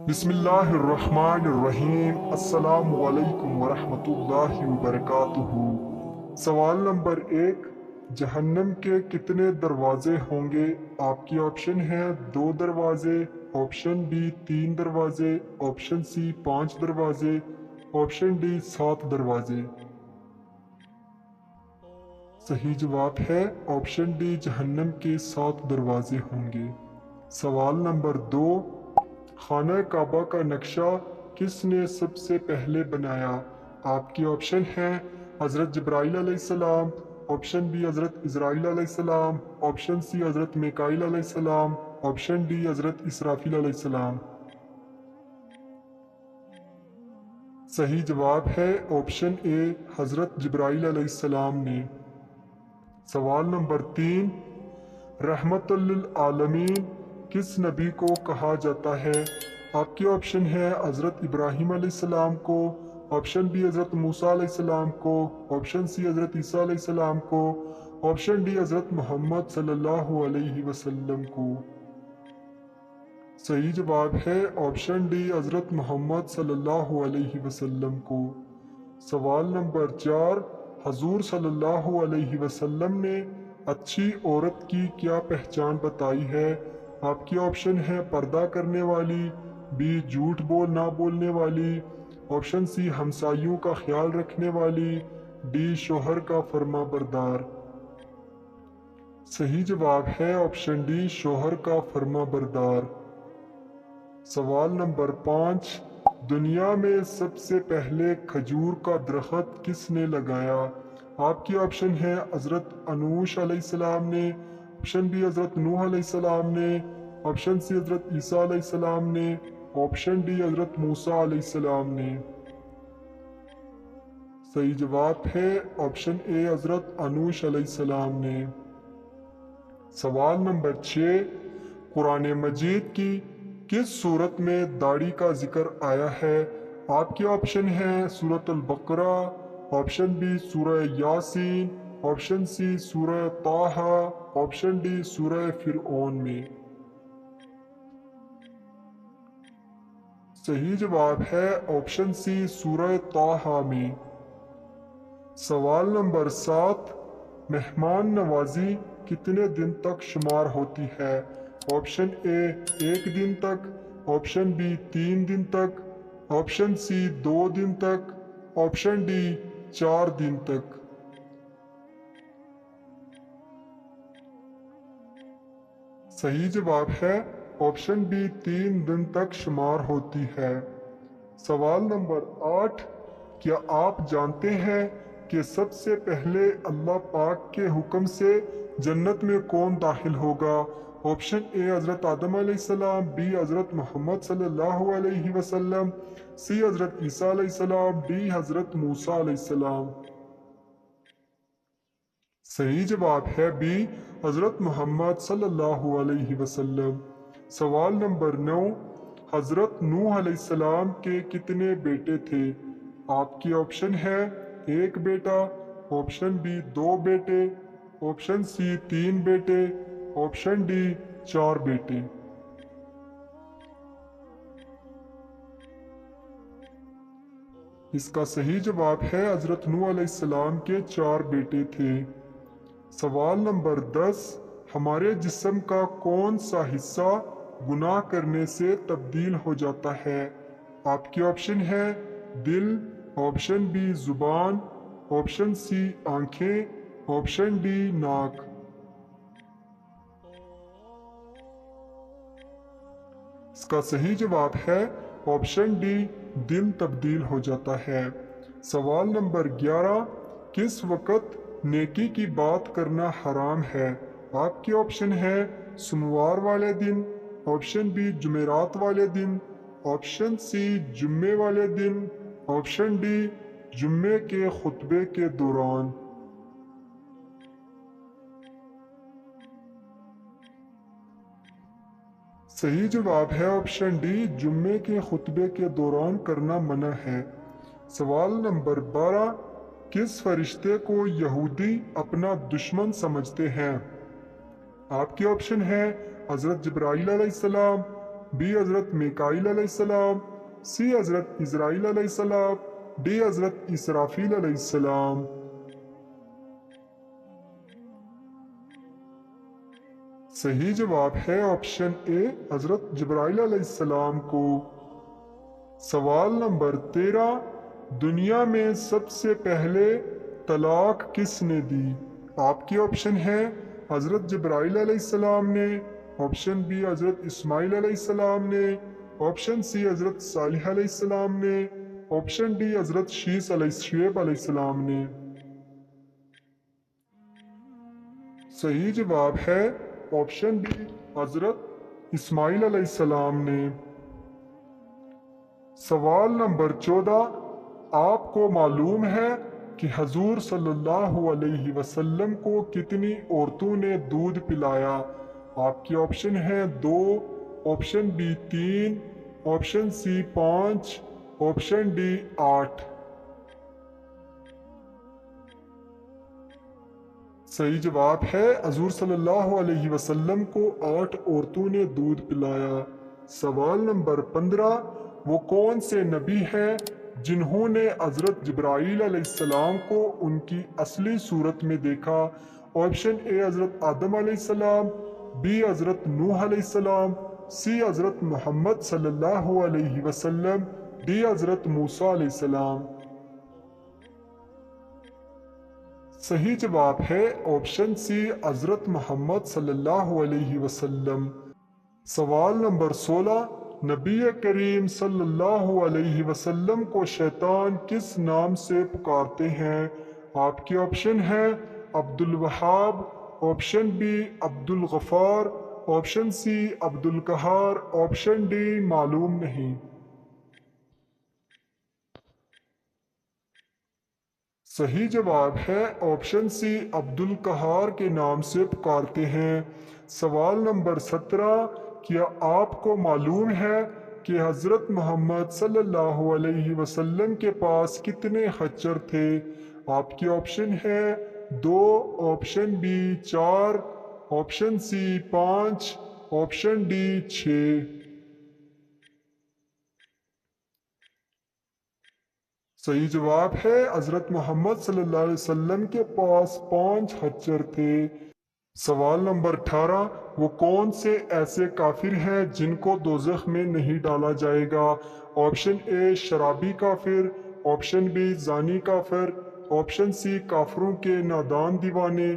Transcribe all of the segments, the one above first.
بسم اللہ الرحمن الرحیم۔ السلام علیکم ورحمۃ اللہ وبرکاتہ۔ سوال نمبر 1، جہنم کے کتنے دروازے ہوں گے؟ آپ کی آپشن ہے 2 دروازے، آپشن بی 3 دروازے، آپشن سی 5 دروازے، آپشن ڈی 7 دروازے۔ صحیح جواب ہے آپشن ڈی، جہنم کے 7 دروازے ہوں گے۔ سوال نمبر 2، خانہ کعبہ کا نقشہ کس نے سب سے پہلے بنایا؟ آپ کی آپشن ہے حضرت جبرائیل علیہ السلام، آپشن بی حضرت اسرائیل علیہ السلام، آپشن سی حضرت میکائیل علیہ السلام، آپشن ڈی حضرت اسرافیل علیہ السلام۔ صحیح جواب ہے آپشن اے، حضرت جبرائیل علیہ السلام نے۔ سوال نمبر 3، رحمت للعالمین کس نبی کو کہا جاتا ہے؟ آپ کی آپشن ہے حضرت ابراہیم علیہ السلام کو، آپشن بی حضرت موسیٰ علیہ السلام کو، آپشن سی حضرت عیسیٰ علیہ السلام کو، آپشن ڈی حضرت محمد صلی اللہ علیہ وسلم کو۔ صحیح جواب ہے آپشن ڈی، حضرت محمد صلی اللہ علیہ وسلم کو۔ سوال نمبر 4، حضور صلی اللہ علیہ وسلم نے اچھی عورت کی کیا پہچان بتائی ہے؟ آپ کی آپشن ہے پردہ کرنے والی، بی جھوٹ نہ بولنے والی، آپشن سی ہمسایوں کا خیال رکھنے والی، ڈی شوہر کا فرما بردار۔ صحیح جواب ہے آپشن ڈی، شوہر کا فرما بردار۔ سوال نمبر 5، دنیا میں سب سے پہلے کھجور کا درخت کس نے لگایا؟ آپ کی آپشن ہے حضرت انوش علیہ السلام نے، آپشن بی حضرت نوح علیہ السلام نے، آپشن سی حضرت عیسیٰ علیہ السلام نے، آپشن ڈی حضرت موسیٰ علیہ السلام نے۔ صحیح جواب ہے آپشن اے، حضرت انوش علیہ السلام نے۔ سوال نمبر 6، قرآن مجید کی کس سورت میں داڑھی کا ذکر آیا ہے؟ آپ کی آپشن ہے سورۃ البقرہ، آپشن بی سورہ یاسین، آپشن سی سورہ طٰہٰ، آپشن ڈی سورہ فرعون میں۔ صحیح جواب ہے آپشن سی، سورہ طٰہٰ میں۔ سوال نمبر 7، مہمان نوازی کتنے دن تک شمار ہوتی ہے؟ آپشن اے 1 دن تک، آپشن بی 3 دن تک، آپشن سی 2 دن تک، آپشن ڈی 4 دن تک۔ صحیح جواب ہے آپشن بی، 3 دن تک شمار ہوتی ہے۔ سوال نمبر 8، کیا آپ جانتے ہیں کہ سب سے پہلے اللہ پاک کے حکم سے جنت میں کون داخل ہوگا؟ آپشن اے حضرت آدم علیہ السلام، بی حضرت محمد صلی اللہ علیہ وسلم، سی حضرت عیسیٰ علیہ السلام، ڈی حضرت موسیٰ علیہ السلام۔ صحیح جواب ہے بی، حضرت محمد صلی اللہ علیہ وسلم۔ سوال نمبر 9، حضرت نوح علیہ السلام کے کتنے بیٹے تھے؟ آپ کی آپشن ہے 1 بیٹا، آپشن بی 2 بیٹے، آپشن سی 3 بیٹے، آپشن ڈی 4 بیٹے۔ اس کا صحیح جواب ہے حضرت نوح علیہ السلام کے 4 بیٹے تھے۔ سوال نمبر 10، ہمارے جسم کا کون سا حصہ گناہ کرنے سے تبدیل ہو جاتا ہے؟ آپ کی آپشن ہے دل، آپشن بی زبان، آپشن سی آنکھیں، آپشن ڈی ناک۔ اس کا صحیح جواب ہے آپشن ڈی، دل تبدیل ہو جاتا ہے۔ سوال نمبر 11، کس وقت نیکی کی بات کرنا حرام ہے؟ آپ کی آپشن ہے سوموار والے دن، آپشن بی جمعرات والے دن، آپشن سی جمعے والے دن، آپشن ڈی جمعے کے خطبے کے دوران۔ صحیح جواب ہے آپشن ڈی، جمعے کے خطبے کے دوران کرنا منع ہے۔ سوال نمبر 12، کس فرشتے کو یہودی اپنا دشمن سمجھتے ہیں؟ آپ کی آپشن ہے حضرت جبرائیل علیہ السلام، بی حضرت میکائیل علیہ السلام، سی حضرت اسرائیل علیہ السلام، ڈی حضرت اسرافیل علیہ السلام۔ صحیح جواب ہے آپشن اے حضرت جبرائیل علیہ السلام کو۔ سوال نمبر 13، دنیا میں سب سے پہلے طلاق کس نے دی؟ آپ کی آپشن ہے حضرت جبرائیل علیہ السلام نے، آپشن بی حضرت اسماعیل علیہ السلام نے، آپشن سی حضرت صالح علیہ السلام نے، آپشن ڈی حضرت شعیب علیہ السلام نے۔ صحیح جواب ہے آپشن بی حضرت اسماعیل علیہ السلام نے۔ سوال نمبر 14، آپ کو معلوم ہے کہ حضور صلی اللہ علیہ وسلم کو کتنی عورتوں نے دودھ پلایا؟ آپ کی آپشن ہے 2، option B 3، option C 5، option D 8۔ صحیح جواب ہے حضور صلی اللہ علیہ وسلم کو 8 عورتوں نے دودھ پلایا۔ سوال نمبر 15، وہ کون سے نبی ہیں جنہوں نے حضرت جبرائیل علیہ السلام کو ان کی اصلی صورت میں دیکھا؟ آپشن اے حضرت آدم علیہ السلام، بی حضرت نوح علیہ السلام، سی حضرت محمد صلی اللہ علیہ وسلم، ڈی حضرت موسیٰ علیہ السلام۔ صحیح جواب ہے آپشن سی حضرت محمد صلی اللہ علیہ وسلم۔ سوال نمبر 16، نبی کریم صلی اللہ علیہ وسلم کو شیطان کس نام سے پکارتے ہیں؟ آپ کی آپشن ہے عبد الوہاب، option B Abdul Ghaffar, option C عبد القہار، آپشن ڈی معلوم نہیں۔ صحیح جواب ہے آپشن سی عبد القہار کے نام سے پکارتے ہیں۔ سوال نمبر 17، کیا آپ کو معلوم ہے کہ حضرت محمد صلی اللہ علیہ وسلم کے پاس کتنے خچر تھے؟ آپ کی آپشن ہے 2، option B 4، option C 5، option D 6۔ صحیح جواب ہے حضرت محمد صلی اللہ علیہ وسلم کے پاس 5 خچر تھے۔ سوال نمبر 18، وہ کون سے ایسے کافر ہیں جن کو دوزخ میں نہیں ڈالا جائے گا؟ آپشن اے شرابی کافر، آپشن بی زانی کافر، آپشن سی کافروں کے نادان دیوانے،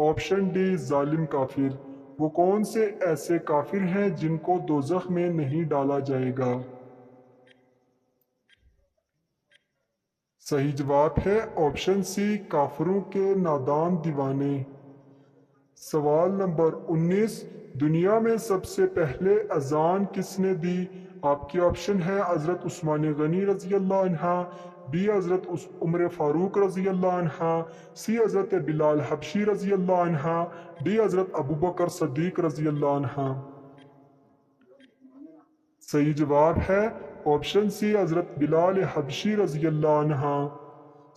آپشن ڈی ظالم کافر۔ وہ کون سے ایسے کافر ہیں جن کو دوزخ میں نہیں ڈالا جائے گا؟ صحیح جواب ہے آپشن سی کافروں کے نادان دیوانے۔ سوال نمبر 19، دنیا میں سب سے پہلے اذان کس نے دی؟ آپ کی آپشن ہے حضرت عثمان غنی رضی اللہ عنہ، بی حضرت عمر فاروق رضی اللہ عنہ، سی حضرت بلال حبشی رضی اللہ عنہ، ڈی حضرت ابوبکر صدیق رضی اللہ عنہ۔ صحیح جواب ہے آپشن سی حضرت بلال حبشی رضی اللہ عنہ۔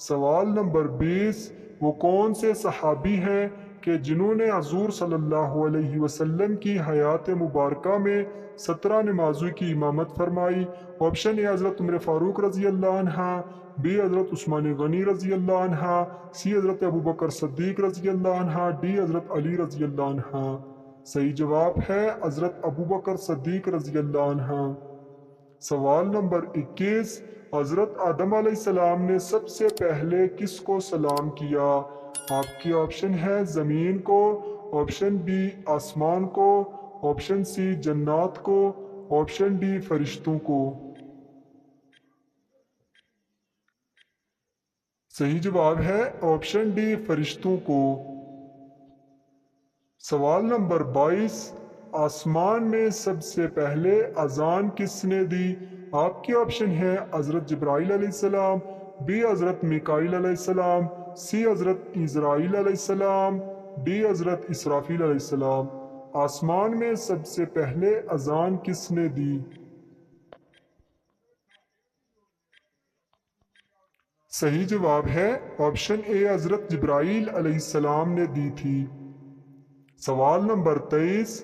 سوال نمبر 20، وہ کون سے صحابی ہیں کہ جنہوں نے حضور صلی اللہ علیہ وسلم کی حیات مبارکہ میں 17 نمازوں کی امامت فرمائی؟ آپشن اے حضرت عمر فاروق رضی اللہ عنہ، بی حضرت عثمان غنی رضی اللہ عنہ، سی حضرت ابوبکر صدیق رضی اللہ عنہ، ڈی حضرت علی رضی اللہ عنہ۔ صحیح جواب ہے حضرت ابوبکر صدیق رضی اللہ عنہ۔ سوال نمبر 21، حضرت آدم علیہ السلام نے سب سے پہلے کس کو سلام کیا؟ آپ کی آپشن ہے زمین کو، آپشن بی آسمان کو، آپشن سی جنات کو، آپشن ڈی فرشتوں کو۔ صحیح جواب ہے آپشن ڈی فرشتوں کو۔ سوال نمبر 22، آسمان میں سب سے پہلے اذان کس نے دی؟ آپ کی آپشن ہے حضرت جبرائیل علیہ السلام، بی حضرت میکائیل علیہ السلام، سی حضرت اسرائیل علیہ السلام، ڈی حضرت اسرافیل علیہ السلام۔ آسمان میں سب سے پہلے اذان کس نے دی؟ صحیح جواب ہے آپشن اے حضرت جبرائیل علیہ السلام نے دی تھی۔ سوال نمبر 23،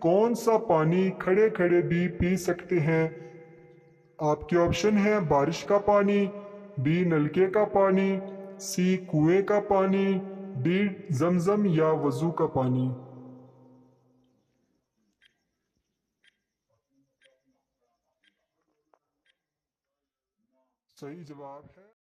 کون سا پانی کھڑے کھڑے بھی پی سکتے ہیں؟ آپ کے آپشن ہیں بارش کا پانی، بی نلکے کا پانی، سی کنویں کا پانی، ڈی زمزم یا وضو کا پانی۔ صحیح جواب ہے